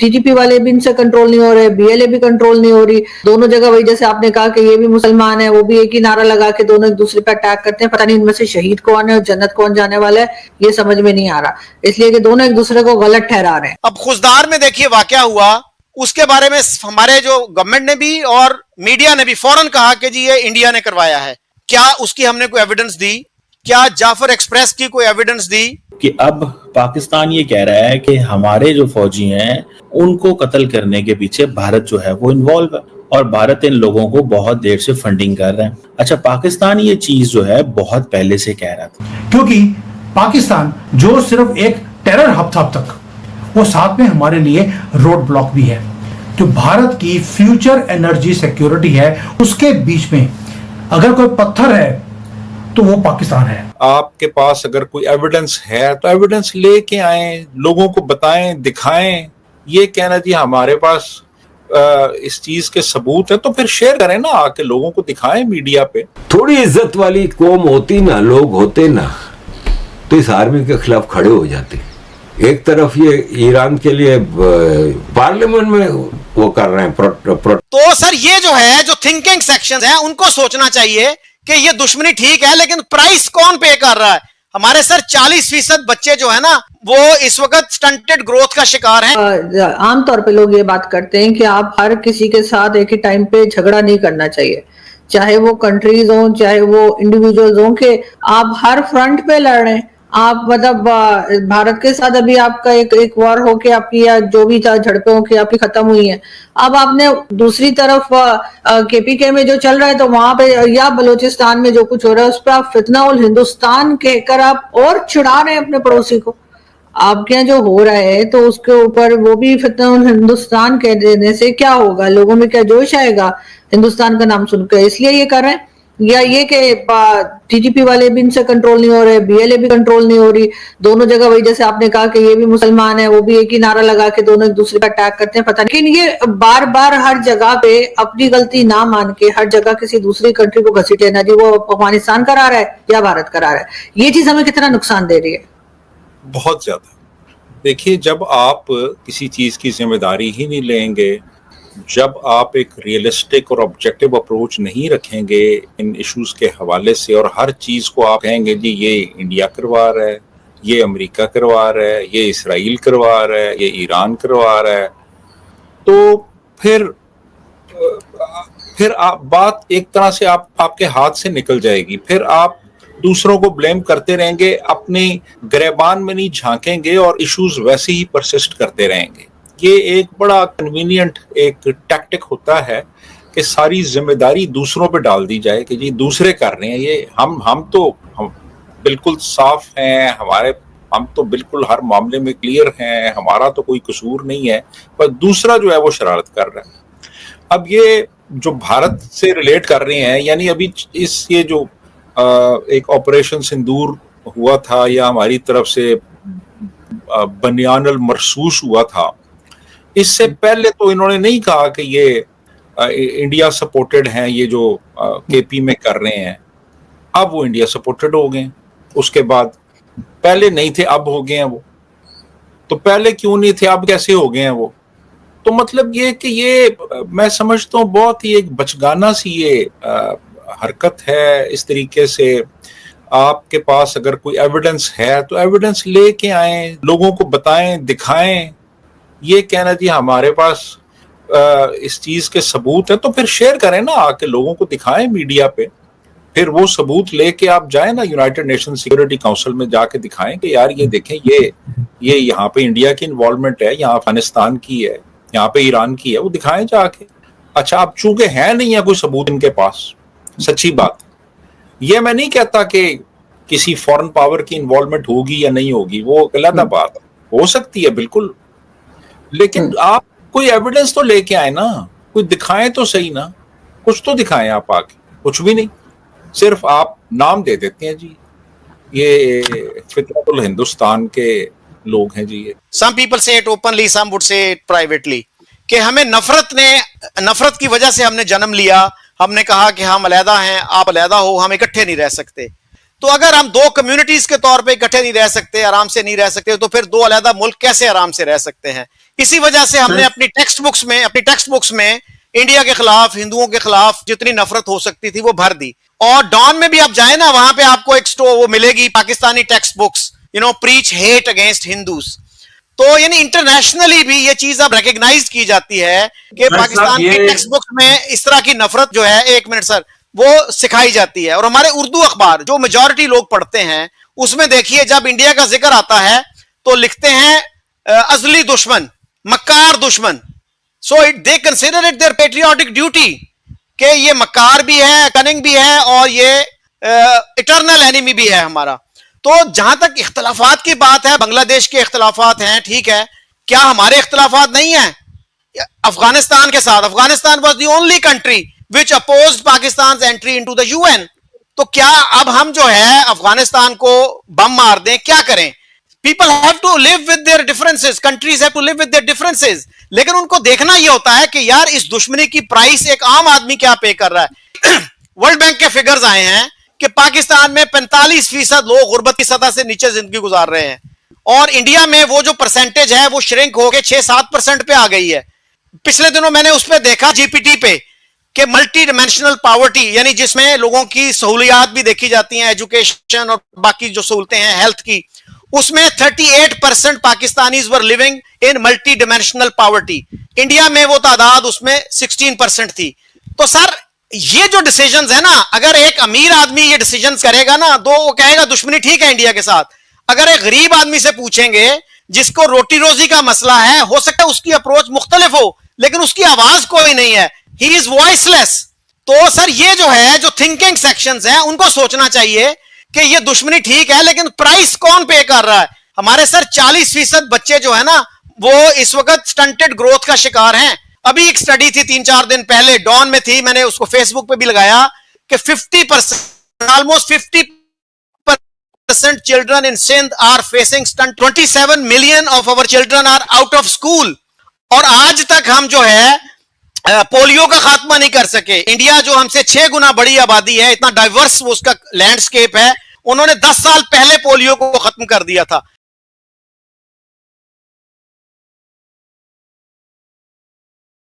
TTP वाले भी इनसे कंट्रोल नहीं हो रहे, बीएलए भी कंट्रोल नहीं हो रही। दोनों जगह वही, जैसे आपने कहा कि ये भी मुसलमान है, वो भी एक ही नारा लगा के दोनों एक दूसरे पर अटैक करते हैं। पता नहीं इनमें से शहीद कौन है और जन्नत कौन जाने वाला है, ये समझ में नहीं आ रहा, इसलिए कि दोनों एक दूसरे को गलत ठहरा रहे हैं। अब खुशदार में देखिए वाकया हुआ, उसके बारे में हमारे जो गवर्नमेंट ने भी और मीडिया ने भी फौरन कहा कि जी ये इंडिया ने करवाया है। क्या उसकी हमने कोई एविडेंस दी? क्या जाफर एक्सप्रेस की कोई एविडेंस दी? कि अब पाकिस्तान ये कह रहा है कि हमारे जो फौजी हैं उनको कत्ल करने के पीछे भारत जो है वो इन्वॉल्व है और भारत इन लोगों को बहुत देर से फंडिंग कर रहा है। अच्छा, पाकिस्तान ये चीज जो है बहुत पहले से कह रहा था, क्योंकि पाकिस्तान जो सिर्फ एक टेरर हब था अब तक, वो साथ में हमारे लिए रोड ब्लॉक भी है। जो भारत की फ्यूचर एनर्जी सिक्योरिटी है, उसके बीच में अगर कोई पत्थर है तो वो पाकिस्तान है। आपके पास अगर कोई एविडेंस है तो एविडेंस लेके आए, लोगों को बताएं, दिखाएं। ये कहना जी हमारे पास इस चीज के सबूत है, तो फिर शेयर करें ना, आके लोगों को दिखाएं मीडिया पे। थोड़ी इज्जत वाली कौम होती ना, लोग होते ना, तो इस आर्मी के खिलाफ खड़े हो जाते। एक तरफ ये ईरान के लिए पार्लियामेंट में वो कर रहे हैं तो सर ये जो है, जो थिंकिंग सेक्शन है, उनको सोचना चाहिए कि ये दुश्मनी ठीक है, लेकिन प्राइस कौन पे कर रहा है? हमारे सर 40% बच्चे जो है ना, वो इस वक्त स्टंटेड ग्रोथ का शिकार हैं। आमतौर पे लोग ये बात करते हैं कि आप हर किसी के साथ एक ही टाइम पे झगड़ा नहीं करना चाहिए, चाहे वो कंट्रीज हो, चाहे वो इंडिविजुअल्स हो, कि आप हर फ्रंट पे लड़ रहे हैं। आप मतलब भारत के साथ अभी आपका एक वॉर हो के आपकी, या जो भी झड़पें हो के आपकी खत्म हुई है। अब आपने दूसरी तरफ केपीके में जो चल रहा है, तो वहां पे या बलूचिस्तान में जो कुछ हो रहा है, उस पर आप फितना उल हिंदुस्तान कहकर आप और चिढ़ा रहे हैं अपने पड़ोसी को। आपके यहाँ जो हो रहा है तो उसके ऊपर वो भी फितना उल हिंदुस्तान कह देने से क्या होगा? लोगों में क्या जोश आएगा हिंदुस्तान का नाम सुनकर? इसलिए ये कर रहे हैं। या ये कि टीटीपी वाले भी इनसे कंट्रोल नहीं हो रहे, बीएलए भी कंट्रोल नहीं हो रही। दोनों जगह वही, जैसे आपने कहा कि ये भी मुसलमान है, वो भी एक ही नारा लगा के दोनों एक दूसरे पर अटैक करते हैं। पता नहीं, लेकिन ये बार बार हर जगह पे अपनी गलती ना मान के हर जगह किसी दूसरी कंट्री को घसीटे ना, जी वो अफगानिस्तान करा रहा है या भारत करा रहा है, ये चीज हमें कितना नुकसान दे रही है? बहुत ज्यादा। देखिए, जब आप किसी चीज की जिम्मेदारी ही नहीं लेंगे, जब आप एक रियलिस्टिक और ऑब्जेक्टिव अप्रोच नहीं रखेंगे इन इश्यूज के हवाले से, और हर चीज को आप कहेंगे जी ये इंडिया करवा रहा है, ये अमेरिका करवा रहा है, ये इसराइल करवा रहा है, ये ईरान करवा रहा है, तो फिर आप बात एक तरह से आपके हाथ से निकल जाएगी। फिर आप दूसरों को ब्लेम करते रहेंगे, अपनी गिरबान में नहीं झांकेंगे और इश्यूज वैसे ही परसिस्ट करते रहेंगे। ये एक बड़ा कन्वीनियंट एक टैक्टिक होता है कि सारी जिम्मेदारी दूसरों पे डाल दी जाए कि जी दूसरे कर रहे हैं, ये हम बिल्कुल साफ हैं, हम तो बिल्कुल हर मामले में क्लियर हैं, हमारा तो कोई कसूर नहीं है, पर दूसरा जो है वो शरारत कर रहा है। अब ये जो भारत से रिलेट कर रहे हैं, यानी अभी ये जो एक ऑपरेशन सिंदूर हुआ था, या हमारी तरफ से बनियान मरसूस हुआ था, इससे पहले तो इन्होंने नहीं कहा कि ये इंडिया सपोर्टेड हैं, ये जो केपी में कर रहे हैं। अब वो इंडिया सपोर्टेड हो गए, उसके बाद पहले नहीं थे, अब हो गए हैं वो। तो पहले क्यों नहीं थे, अब कैसे हो गए हैं वो? तो मतलब ये कि ये मैं समझता हूँ बहुत ही एक बचगाना सी ये हरकत है। इस तरीके से आपके पास अगर कोई एविडेंस है तो एविडेंस लेके आए, लोगों को बताएं, दिखाएं। ये कहना जी हमारे पास इस चीज के सबूत है, तो फिर शेयर करें ना, आके लोगों को दिखाएं मीडिया पे। फिर वो सबूत लेके आप जाएं ना यूनाइटेड नेशन सिक्योरिटी काउंसिल में, जाके दिखाएं कि यार ये देखें, ये यहाँ पे इंडिया की इन्वॉल्वमेंट है, यहाँ अफगानिस्तान की है, यहाँ पे ईरान की है, वो दिखाएं जाके। अच्छा, अब चूंकि है नहीं है कोई सबूत इनके पास, सच्ची बात, ये मैं नहीं कहता कि किसी फॉरेन पावर की इन्वॉल्वमेंट होगी या नहीं होगी, वो अलग बात हो सकती है बिल्कुल, लेकिन आप कोई एविडेंस तो लेके आए ना, कोई दिखाएं तो सही ना, कुछ तो दिखाएं आप आके। कुछ भी नहीं, सिर्फ आप नाम दे देते हैं जी ये फितरतुल हिंदुस्तान के लोग हैं जी ये। Some people say it openly, some would say it privately, कि हमें नफरत की वजह से हमने जन्म लिया, हमने कहा कि हम अलहदा हैं, आप अलहदा हो, हम इकट्ठे नहीं रह सकते। तो अगर हम दो कम्युनिटीज के तौर पे इकट्ठे नहीं रह सकते, आराम से नहीं रह सकते, तो फिर दो अलहदा मुल्क कैसे आराम से रह सकते हैं? इसी वजह से हमने अपनी टेक्स्ट बुक्स में इंडिया के खिलाफ, हिंदुओं के खिलाफ जितनी नफरत हो सकती थी वो भर दी। और डॉन में भी आप जाए ना, वहां पे आपको एक वो मिलेगी Pakistani text books, preach hate against Hindus. तो यानी इंटरनेशनली भी ये चीज अब रिकॉग्नाइज की जाती है कि पाकिस्तान की टेक्स्ट बुक्स में इस तरह की नफरत जो है, एक मिनट सर, वो सिखाई जाती है। और हमारे उर्दू अखबार जो मेजॉरिटी लोग पढ़ते हैं, उसमें देखिए जब इंडिया का जिक्र आता है तो लिखते हैं अजली दुश्मन, मक्कार दुश्मन। So they consider it their patriotic duty कि ये मक्कार भी है, कनिंग भी है, और ये इटर्नल एनिमी भी है हमारा। तो जहां तक इख्तलाफात की बात है, बांग्लादेश के इख्तलाफात हैं, ठीक है, क्या हमारे इख्तलाफात नहीं है अफगानिस्तान के साथ? Afghanistan was the only country which opposed Pakistan entry into the UN. तो क्या अब हम जो है अफगानिस्तान को बम मार दें? क्या करें? People have to live with their differences, countries have to live with their differences. लेकिन उनको देखना यह होता है कि यार इस दुश्मनी की प्राइस एक आम आदमी क्या पे कर रहा है। वर्ल्ड बैंक के फिगर्स आए हैं कि पाकिस्तान में 45% लोग गुर्बत की सतह से नीचे जिंदगी गुजार रहे हैं, और इंडिया में वो जो परसेंटेज है वो श्रिंक होकर 6-7% पे आ गई है। पिछले दिनों मैंने उस पर देखा जीपीटी पे कि मल्टी डिमेंशनल पॉवर्टी, यानी जिसमें लोगों की सहूलियात भी देखी जाती हैं, एजुकेशन और बाकी जो सहूलतें हैं हेल्थ की, उसमें 38% Pakistanis were living in multi dimensional poverty. India में वो तादाद उसमें 16% थी। तो सर ये जो डिसीजंस है ना, अगर एक अमीर आदमी ये डिसीजंस करेगा ना तो वो कहेगा दुश्मनी ठीक है इंडिया के साथ। अगर एक गरीब आदमी से पूछेंगे जिसको रोटी रोजी का मसला है, हो सकता है उसकी अप्रोच मुख्तलिफ हो, लेकिन उसकी आवाज कोई नहीं है, ही इज वॉइसलेस। तो सर ये जो है, जो थिंकिंग सेक्शंस हैं, उनको सोचना चाहिए कि ये दुश्मनी ठीक है, लेकिन प्राइस कौन पे कर रहा है? हमारे सर 40% बच्चे जो है ना, वो इस वक्त स्टंटेड ग्रोथ का शिकार हैं। अभी एक स्टडी थी 3-4 दिन पहले, डॉन में थी, मैंने उसको फेसबुक पे भी लगाया कि 50%, almost 50% children in Sindh are facing stunt. 27 million of our children are out of school. और आज तक हम जो है पोलियो का खात्मा नहीं कर सके। इंडिया जो हमसे 6 गुना बड़ी आबादी है, इतना डाइवर्स उसका लैंडस्केप है, उन्होंने 10 साल पहले पोलियो को खत्म कर दिया था।